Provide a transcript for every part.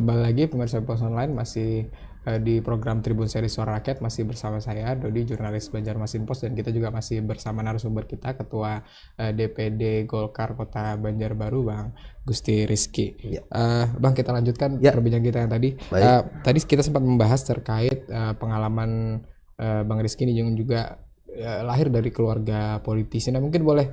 kembali lagi pemirsa Pos Online masih di program Tribun Seri Suara Rakyat, masih bersama saya Dodi, jurnalis Banjarmasin Post, dan kita juga masih bersama narasumber kita, Ketua DPD Golkar Kota Banjarbaru, Bang Gusti Rizky. Ya. Bang, kita lanjutkan Ya. perbincangan kita yang tadi. Tadi kita sempat membahas terkait pengalaman Bang Rizky ini juga lahir dari keluarga politisi. Nah, mungkin boleh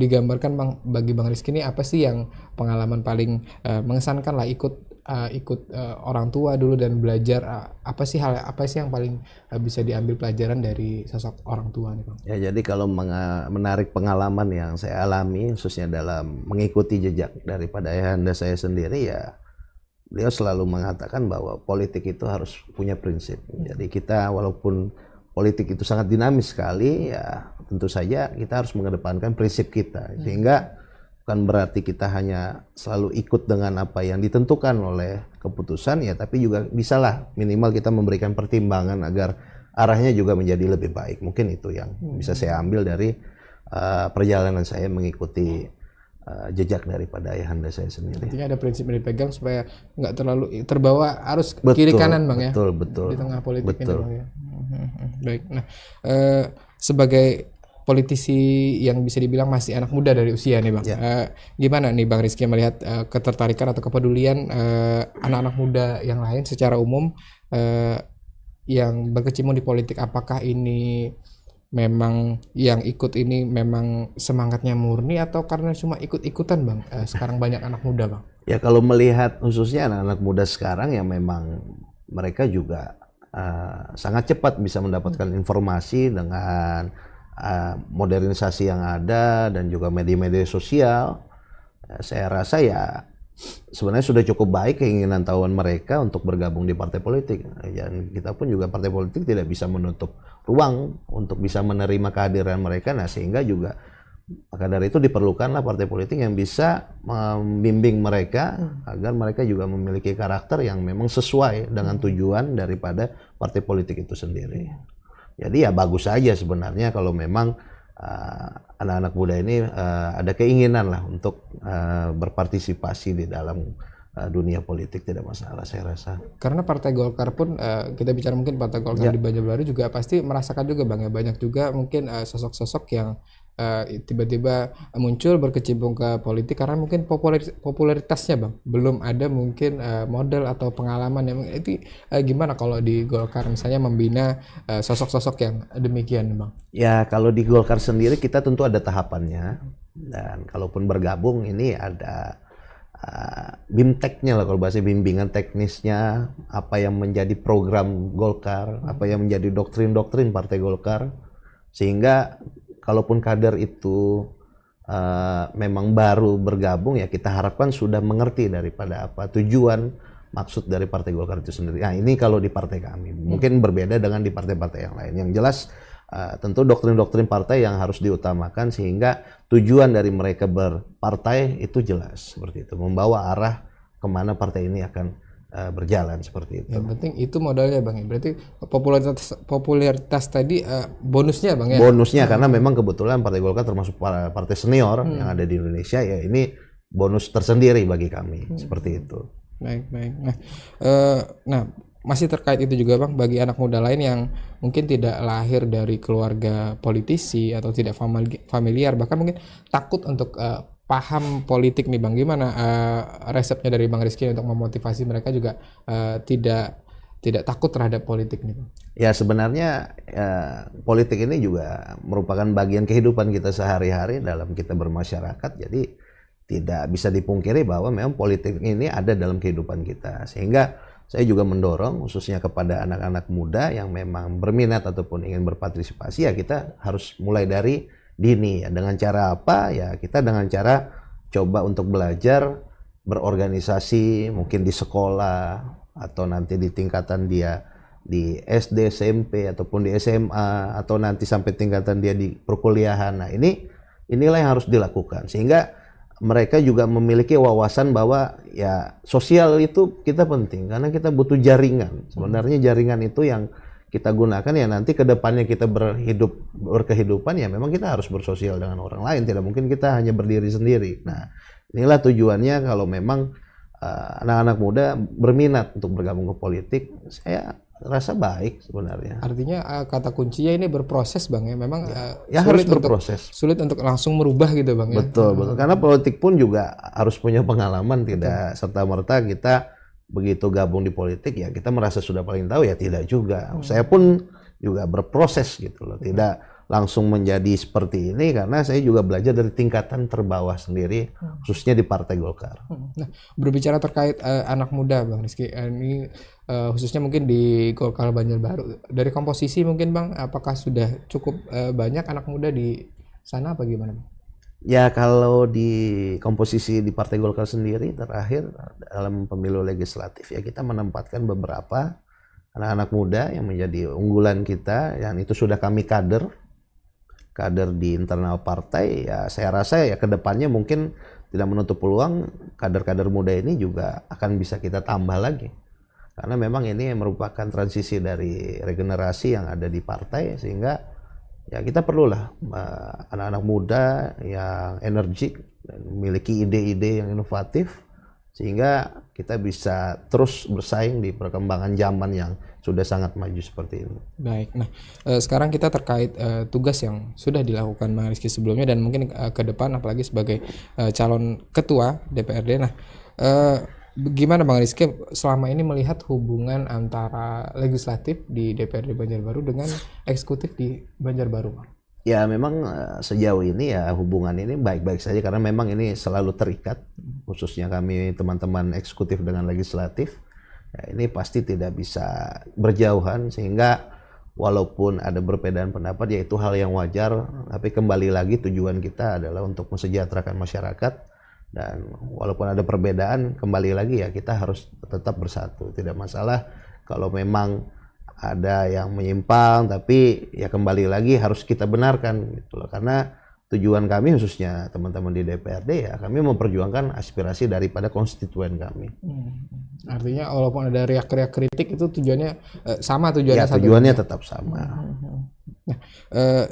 digambarkan Bang, bagi Bang Rizky ini apa sih yang pengalaman paling mengesankan lah ikut orang tua dulu dan belajar apa sih yang paling bisa diambil pelajaran dari sosok orang tua nih Bang? Ya, jadi kalau menarik pengalaman yang saya alami khususnya dalam mengikuti jejak daripada ayahanda saya sendiri, ya beliau selalu mengatakan bahwa politik itu harus punya prinsip. Jadi kita walaupun politik itu sangat dinamis sekali, ya tentu saja kita harus mengedepankan prinsip kita, sehingga bukan berarti kita hanya selalu ikut dengan apa yang ditentukan oleh keputusan, ya tapi juga bisalah minimal kita memberikan pertimbangan agar arahnya juga menjadi lebih baik. Mungkin itu yang bisa saya ambil dari perjalanan saya mengikuti jejak daripada ayahanda saya sendiri. Artinya ada prinsip yang dipegang supaya nggak terlalu terbawa arus kiri kanan Bang, betul, di tengah politik betul. ini Bang ya. Baik. Nah, sebagai politisi yang bisa dibilang masih anak muda dari usia nih Bang, gimana nih Bang Rizky melihat ketertarikan atau kepedulian anak-anak muda yang lain secara umum yang berkecimpung di politik? Apakah ini memang yang ikut ini memang semangatnya murni atau karena cuma ikut-ikutan Bang? Sekarang banyak anak muda Bang. Ya, kalau melihat khususnya anak-anak muda sekarang, ya memang mereka juga sangat cepat bisa mendapatkan informasi dengan modernisasi yang ada dan juga media-media sosial. Saya rasa ya sebenarnya sudah cukup baik keinginan tahuan mereka untuk bergabung di partai politik. Dan kita pun juga partai politik tidak bisa menutup ruang untuk bisa menerima kehadiran mereka. Nah, sehingga juga maka dari itu diperlukanlah partai politik yang bisa membimbing mereka agar mereka juga memiliki karakter yang memang sesuai dengan tujuan daripada partai politik itu sendiri. Jadi ya bagus saja sebenarnya kalau memang anak-anak muda ini ada keinginan lah untuk berpartisipasi di dalam dunia politik, tidak masalah saya rasa. Karena Partai Golkar pun kita bicara mungkin Partai Golkar di Banjarbaru juga pasti merasakan juga Bang ya, banyak juga mungkin sosok-sosok yang tiba-tiba muncul berkecimpung ke politik karena mungkin popularitasnya Bang belum ada mungkin model atau pengalaman yang itu. Gimana kalau di Golkar misalnya membina sosok-sosok yang demikian Bang? Ya, kalau di Golkar sendiri kita tentu ada tahapannya, dan kalaupun bergabung ini ada BIMTEK-nya lah, kalau bahasa bimbingan teknisnya, apa yang menjadi program Golkar, apa yang menjadi doktrin-doktrin Partai Golkar, sehingga kalaupun kader itu memang baru bergabung, ya kita harapkan sudah mengerti daripada apa tujuan maksud dari Partai Golkar itu sendiri. Nah, ini kalau di partai kami, mungkin berbeda dengan di partai-partai yang lain. Yang jelas tentu doktrin-doktrin partai yang harus diutamakan sehingga tujuan dari mereka berpartai itu jelas seperti itu, membawa arah kemana partai ini akan berjalan seperti itu. Yang penting itu modalnya Bang ya. Berarti popularitas tadi bonusnya Bang ya. Bonusnya karena memang kebetulan Partai Golkar termasuk partai senior yang ada di Indonesia, ya ini bonus tersendiri bagi kami seperti itu. Baik. Nah, masih terkait itu juga Bang, bagi anak muda lain yang mungkin tidak lahir dari keluarga politisi atau tidak familiar, bahkan mungkin takut untuk paham politik nih Bang, gimana resepnya dari Bang Rizky untuk memotivasi mereka juga tidak takut terhadap politik nih Bang? Ya, sebenarnya politik ini juga merupakan bagian kehidupan kita sehari-hari dalam kita bermasyarakat. Jadi tidak bisa dipungkiri bahwa memang politik ini ada dalam kehidupan kita, sehingga saya juga mendorong khususnya kepada anak-anak muda yang memang berminat ataupun ingin berpartisipasi, ya kita harus mulai dari dini. Ya, dengan cara apa? Ya kita dengan cara coba untuk belajar berorganisasi, mungkin di sekolah atau nanti di tingkatan dia di SD, SMP ataupun di SMA, atau nanti sampai tingkatan dia di perkuliahan. Nah, inilah yang harus dilakukan sehingga mereka juga memiliki wawasan bahwa ya sosial itu kita penting karena kita butuh jaringan. Sebenarnya jaringan itu yang kita gunakan ya nanti ke depannya kita berkehidupan, ya memang kita harus bersosial dengan orang lain. Tidak mungkin kita hanya berdiri sendiri. Nah, inilah tujuannya kalau memang anak-anak muda berminat untuk bergabung ke politik, saya rasa baik sebenarnya. Artinya kata kuncinya ini berproses Bang ya. Memang Ya harus berproses. Sulit untuk langsung merubah gitu Bang ya. Betul, betul. Karena politik pun juga harus punya pengalaman, tidak serta-merta kita begitu gabung di politik ya kita merasa sudah paling tahu, ya tidak juga. Saya pun juga berproses gitu loh. Tidak langsung menjadi seperti ini karena saya juga belajar dari tingkatan terbawah sendiri, khususnya di Partai Golkar. Nah, berbicara terkait anak muda Bang Rizky, ini khususnya mungkin di Golkar Banjarbaru, dari komposisi mungkin Bang, apakah sudah cukup banyak anak muda di sana apa gimana Bang? Ya kalau di komposisi di Partai Golkar sendiri terakhir dalam pemilu legislatif ya kita menempatkan beberapa anak-anak muda yang menjadi unggulan kita, yang itu sudah kami kader di internal partai. Ya saya rasa ya kedepannya mungkin tidak menutup peluang kader-kader muda ini juga akan bisa kita tambah lagi, karena memang ini merupakan transisi dari regenerasi yang ada di partai, sehingga ya kita perlulah anak-anak muda yang energik dan memiliki ide-ide yang inovatif sehingga kita bisa terus bersaing di perkembangan zaman yang sudah sangat maju seperti ini. Baik, nah sekarang kita terkait tugas yang sudah dilakukan Bang Rizky sebelumnya dan mungkin ke depan apalagi sebagai calon ketua DPRD. Nah, gimana Bang Rizky selama ini melihat hubungan antara legislatif di DPRD Banjarbaru dengan eksekutif di Banjarbaru, Bang? Ya memang sejauh ini ya hubungan ini baik-baik saja karena memang ini selalu terikat, khususnya kami teman-teman eksekutif dengan legislatif. Ya, ini pasti tidak bisa berjauhan, sehingga walaupun ada perbedaan pendapat ya itu hal yang wajar, tapi kembali lagi tujuan kita adalah untuk mensejahterakan masyarakat, dan walaupun ada perbedaan kembali lagi ya kita harus tetap bersatu. Tidak masalah kalau memang ada yang menyimpang, tapi ya kembali lagi harus kita benarkan gitu loh, karena tujuan kami khususnya teman-teman di DPRD ya kami memperjuangkan aspirasi daripada konstituen kami. Artinya walaupun ada riak-riak kritik itu tujuannya sama, tujuannya ya, tujuannya tetap sama. Nah,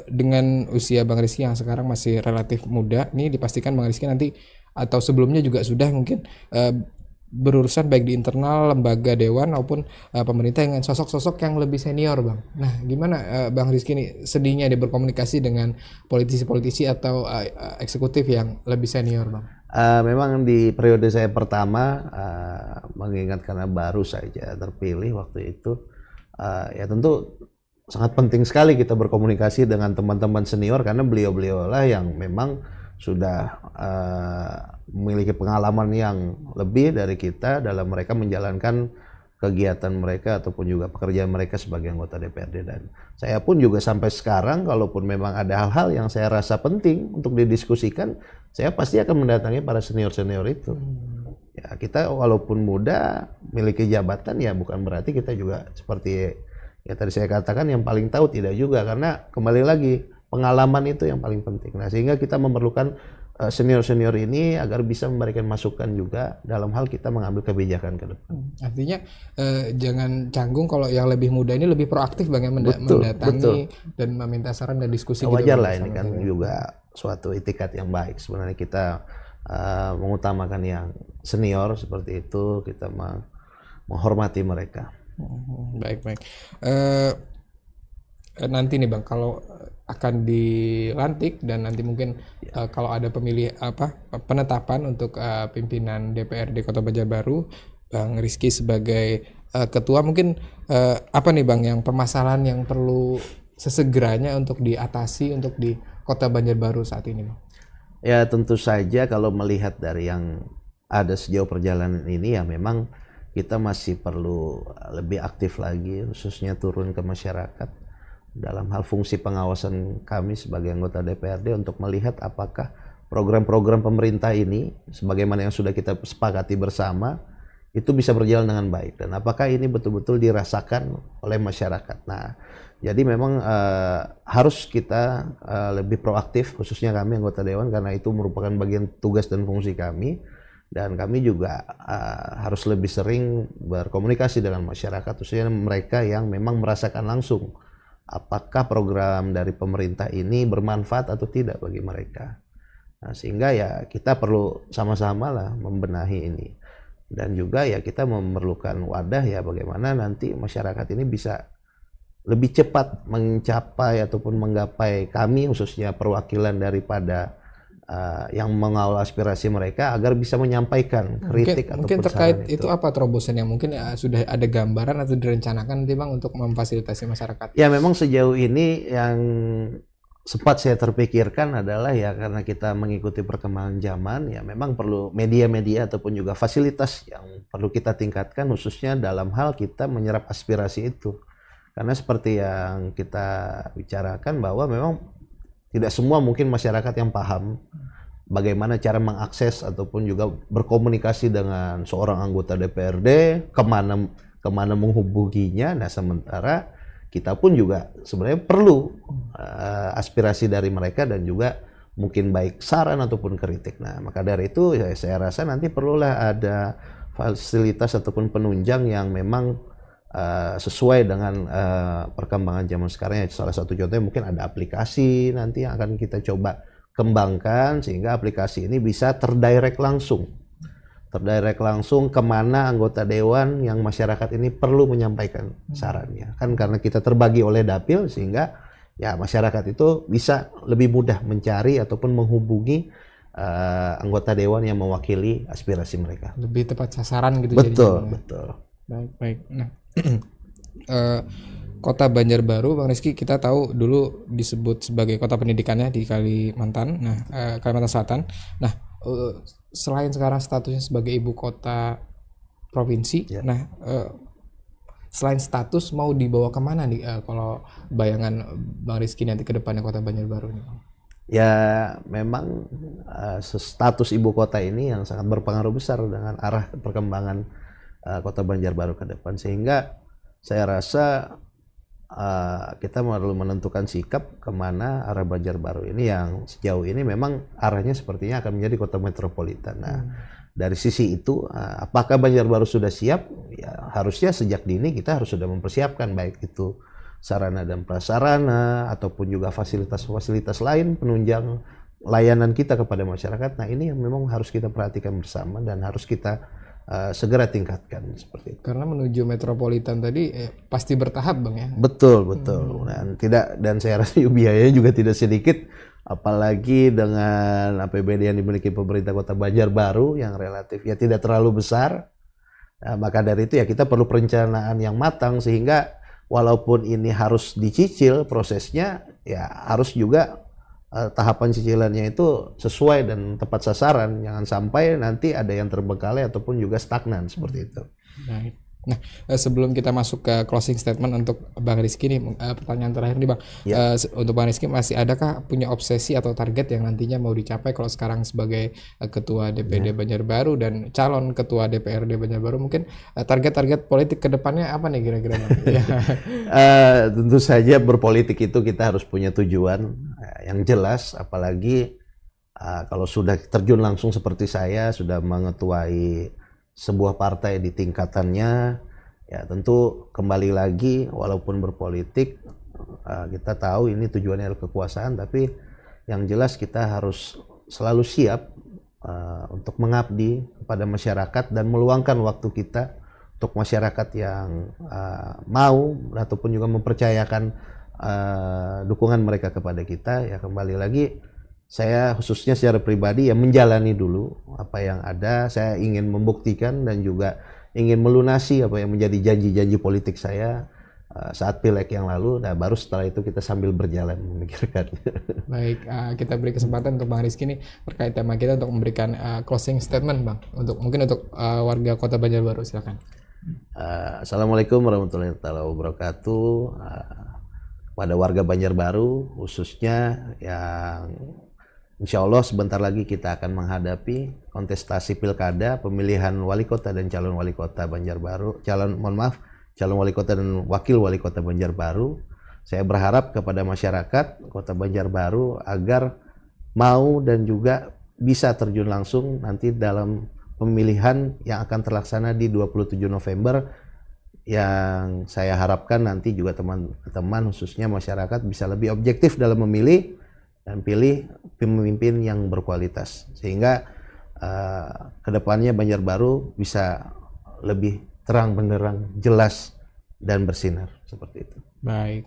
dengan usia Bang Rizky yang sekarang masih relatif muda, ini dipastikan Bang Rizky nanti atau sebelumnya juga sudah mungkin berurusan baik di internal lembaga dewan maupun pemerintah dengan sosok-sosok yang lebih senior Bang. Nah gimana Bang Rizky ini sedihnya dia berkomunikasi dengan politisi-politisi atau eksekutif yang lebih senior Bang? Memang di periode saya pertama, mengingat karena baru saja terpilih waktu itu, ya tentu sangat penting sekali kita berkomunikasi dengan teman-teman senior karena beliau-beliau lah yang memang sudah memiliki pengalaman yang lebih dari kita dalam mereka menjalankan kegiatan mereka ataupun juga pekerjaan mereka sebagai anggota DPRD. Dan saya pun juga sampai sekarang kalaupun memang ada hal-hal yang saya rasa penting untuk didiskusikan, saya pasti akan mendatangi para senior-senior itu. Ya kita walaupun muda memiliki jabatan ya bukan berarti kita juga seperti ya tadi saya katakan yang paling tahu, tidak juga, karena kembali lagi pengalaman itu yang paling penting. Nah sehingga kita memerlukan senior-senior ini agar bisa memberikan masukan juga dalam hal kita mengambil kebijakan ke depan. Artinya jangan canggung kalau yang lebih muda ini lebih proaktif Bang, yang mendatangi dan meminta saran dan diskusi. Wajar lah, ini kan juga suatu itikat yang baik. Sebenarnya kita mengutamakan yang senior seperti itu, kita menghormati mereka. Baik-baik. Nanti nih Bang, kalau akan dilantik dan nanti mungkin kalau ada penetapan untuk pimpinan DPRD Kota Banjarbaru, Bang Rizky sebagai ketua, mungkin apa nih Bang yang permasalahan yang perlu sesegeranya untuk diatasi untuk di Kota Banjarbaru saat ini Bang? Ya tentu saja kalau melihat dari yang ada sejauh perjalanan ini ya memang kita masih perlu lebih aktif lagi, khususnya turun ke masyarakat dalam hal fungsi pengawasan kami sebagai anggota DPRD untuk melihat apakah program-program pemerintah ini sebagaimana yang sudah kita sepakati bersama itu bisa berjalan dengan baik dan apakah ini betul-betul dirasakan oleh masyarakat. Nah, jadi memang harus kita lebih proaktif, khususnya kami anggota dewan, karena itu merupakan bagian tugas dan fungsi kami, dan kami juga harus lebih sering berkomunikasi dengan masyarakat, khususnya mereka yang memang merasakan langsung apakah program dari pemerintah ini bermanfaat atau tidak bagi mereka. Nah, sehingga ya kita perlu sama-sama lah membenahi ini. dan juga ya kita memerlukan wadah ya bagaimana nanti masyarakat ini bisa lebih cepat mencapai ataupun menggapai kami khususnya perwakilan daripada yang mengawal aspirasi mereka agar bisa menyampaikan kritik mungkin ataupun terkait saran itu apa terobosan yang mungkin sudah ada gambaran atau direncanakan nanti Bang untuk memfasilitasi masyarakat? Ya memang sejauh ini yang sempat saya terpikirkan adalah ya karena kita mengikuti perkembangan zaman ya memang perlu media-media ataupun juga fasilitas yang perlu kita tingkatkan khususnya dalam hal kita menyerap aspirasi itu. Karena seperti yang kita bicarakan bahwa memang tidak semua mungkin masyarakat yang paham bagaimana cara mengakses ataupun juga berkomunikasi dengan seorang anggota DPRD, kemana menghubunginya. Nah sementara kita pun juga sebenarnya perlu aspirasi dari mereka dan juga mungkin baik saran ataupun kritik. Nah maka dari itu ya, saya rasa nanti perlulah ada fasilitas ataupun penunjang yang memang sesuai dengan perkembangan zaman sekarang. Ya, salah satu contohnya mungkin ada aplikasi nanti yang akan kita coba kembangkan sehingga aplikasi ini bisa terdirect langsung kemana anggota dewan yang masyarakat ini perlu menyampaikan sarannya. Kan karena kita terbagi oleh dapil sehingga ya masyarakat itu bisa lebih mudah mencari ataupun menghubungi anggota dewan yang mewakili aspirasi mereka. Lebih tepat sasaran gitu. Betul, jadinya. betul. Baik. Nah, Kota Banjarbaru, Bang Rizky, kita tahu dulu disebut sebagai kota pendidikannya di Kalimantan, Kalimantan Selatan. Nah, selain sekarang statusnya sebagai ibu kota provinsi, selain status mau dibawa kemana nih kalau bayangan Bang Rizky nanti ke depannya Kota Banjarbaru ini? Ya, memang status ibu kota ini yang sangat berpengaruh besar dengan arah perkembangan Kota Banjarbaru ke depan, sehingga saya rasa kita perlu menentukan sikap kemana arah Banjarbaru ini yang sejauh ini memang arahnya sepertinya akan menjadi kota metropolitan. Nah, dari sisi itu apakah Banjarbaru sudah siap? Ya, harusnya sejak dini kita harus sudah mempersiapkan baik itu sarana dan prasarana ataupun juga fasilitas-fasilitas lain penunjang layanan kita kepada masyarakat. Nah, ini yang memang harus kita perhatikan bersama dan harus kita segera tingkatkan seperti itu. Karena menuju metropolitan tadi pasti bertahap Bang ya. Betul. Dan saya rasa biayanya juga tidak sedikit, apalagi dengan APBD yang dimiliki pemerintah Kota Banjarbaru yang relatif ya tidak terlalu besar. Nah, maka dari itu ya kita perlu perencanaan yang matang sehingga walaupun ini harus dicicil prosesnya ya harus juga tahapan cicilannya itu sesuai dan tepat sasaran, jangan sampai nanti ada yang terbengkalai ataupun juga stagnan seperti itu. Baik. Nah, sebelum kita masuk ke closing statement untuk Bang Rizky nih, pertanyaan terakhir nih Bang. Untuk Bang Rizky, masih adakah punya obsesi atau target yang nantinya mau dicapai kalau sekarang sebagai Ketua DPD Banjarbaru dan calon Ketua DPRD Banjarbaru, mungkin target-target politik ke depannya apa nih kira-kira Bang? Tentu saja berpolitik itu kita harus punya tujuan yang jelas, apalagi kalau sudah terjun langsung seperti saya, sudah mengetuai sebuah partai di tingkatannya, ya tentu kembali lagi walaupun berpolitik kita tahu ini tujuannya adalah kekuasaan, tapi yang jelas kita harus selalu siap untuk mengabdi kepada masyarakat dan meluangkan waktu kita untuk masyarakat yang mau ataupun juga mempercayakan dukungan mereka kepada kita. Ya kembali lagi saya khususnya secara pribadi ya menjalani dulu apa yang ada. Saya ingin membuktikan dan juga ingin melunasi apa yang menjadi janji-janji politik saya saat pileg yang lalu. Nah baru setelah itu kita sambil berjalan memikirkan. Baik, kita beri kesempatan untuk Bang Rizky nih terkait tema kita untuk memberikan closing statement Bang, mungkin untuk warga Kota Banjarbaru, silakan. Assalamualaikum warahmatullahi wabarakatuh. Pada warga Banjarbaru khususnya yang insya Allah sebentar lagi kita akan menghadapi kontestasi pilkada, pemilihan wali kota dan calon wali kota Banjarbaru, calon wali kota dan wakil wali kota Banjarbaru. Saya berharap kepada masyarakat Kota Banjarbaru agar mau dan juga bisa terjun langsung nanti dalam pemilihan yang akan terlaksana di 27 November, yang saya harapkan nanti juga teman-teman khususnya masyarakat bisa lebih objektif dalam memilih dan pilih pemimpin yang berkualitas, sehingga kedepannya Banjarbaru bisa lebih terang benderang, jelas dan bersinar seperti itu. Baik.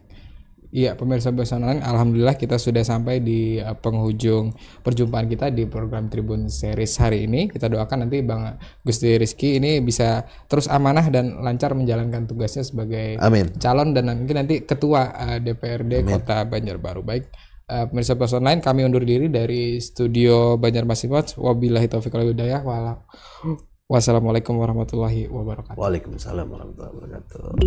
Iya, pemirsa Bosanan, alhamdulillah kita sudah sampai di penghujung perjumpaan kita di program Tribun Series hari ini. Kita doakan nanti Bang Gusti Rizky ini bisa terus amanah dan lancar menjalankan tugasnya sebagai calon dan nanti ketua DPRD Amin. Kota Banjarbaru. Baik, pemirsa Bosanan, kami undur diri dari studio Banjarmasin Watch. Wabillahi taufiq wal hidayah. Wassalamualaikum warahmatullahi wabarakatuh. Waalaikumsalam warahmatullahi wabarakatuh.